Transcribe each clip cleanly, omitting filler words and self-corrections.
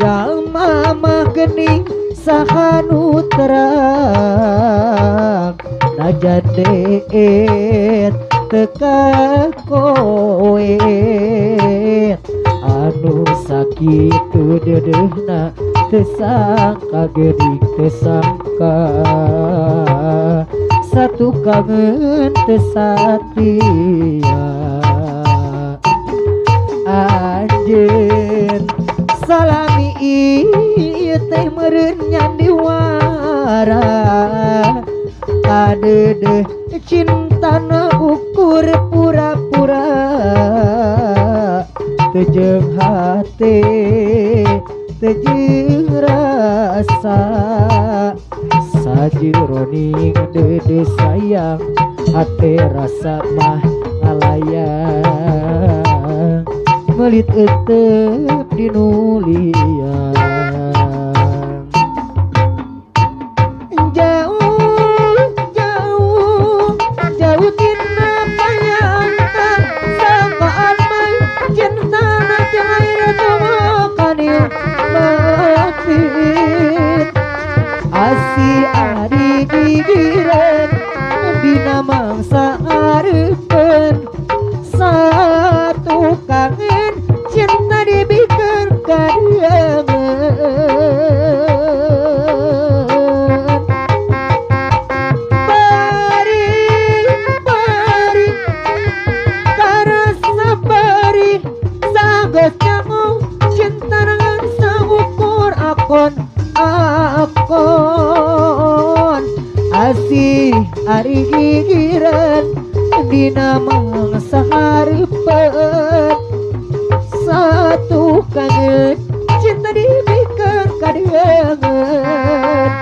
jalma mah gening sahanu terang najan deet teka koe anu sakitu dedehna tesangka geuning tesangka satu kangen tesatia anjeun salami ieu teh meureun nyandiwara kadeudeung cintana ukur pura-pura teu hate teu rasa sajironing dede sayang hate rasa mah ngalayang melit etep dinulian jauh tina payangka sangkaan mah cintana cair tumakani maafin asi ari gigireun dina mangsa areupeun satu kangen cinta dibikeun kadeangeun bari karasa bari sageus nyamu cinta dengan saukur akon asih ari gigireun dina mangsa hareupeun satu kangen cinta dibikeun kadeangeun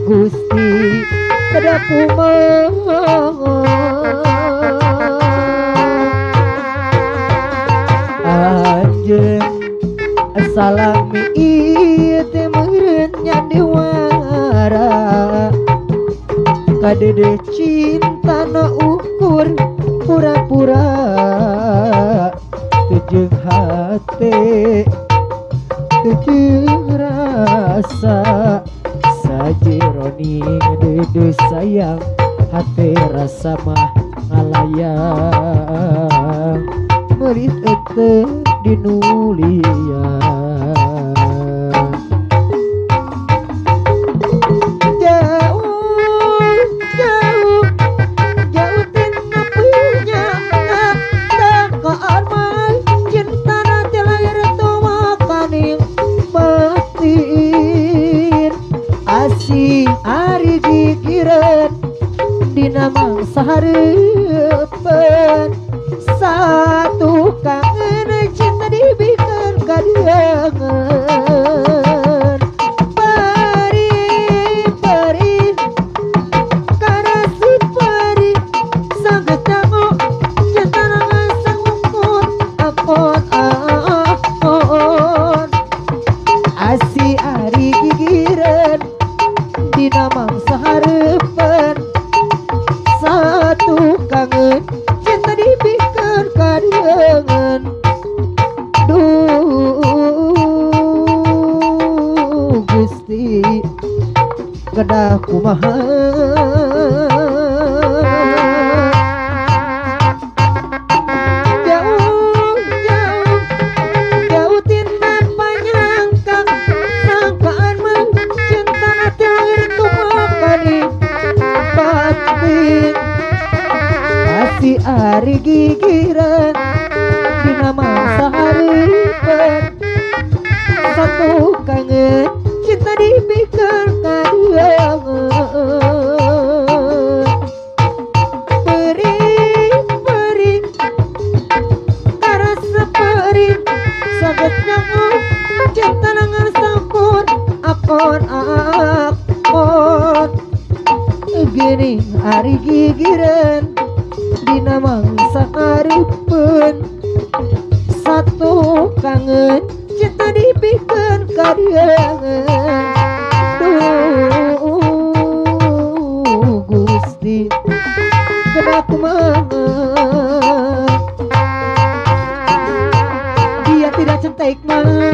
Gusti kada kumaha anjeun salami ieu teh meureun nyandiwara kadede cintana ukur pura-pura teu hate teu rasa sajironing dede sayang hate rasa mah ngalayang merit etep dinulian ari gigireun dina mangsa hareupeun satu kangen cinta dibikeun kadeangeun bari karasi bari sageus nyamu cinta dengan sangukun akon asi ari gigireun dina mangsa hareupeun satu kangen cinta dibikeun kadeangeun duh Gusti kedah kumaha si ari gigireun dina mangsa hareupeun satu kangen cinta dibikeun kadeangeun peri karasa peri sageus nyamu cinta dengan sampun akon geuning ari gigireun dina mangsa hareupeun satu kangen cinta dibikeun kadeangeun Gusti kedah kumaha cantik mah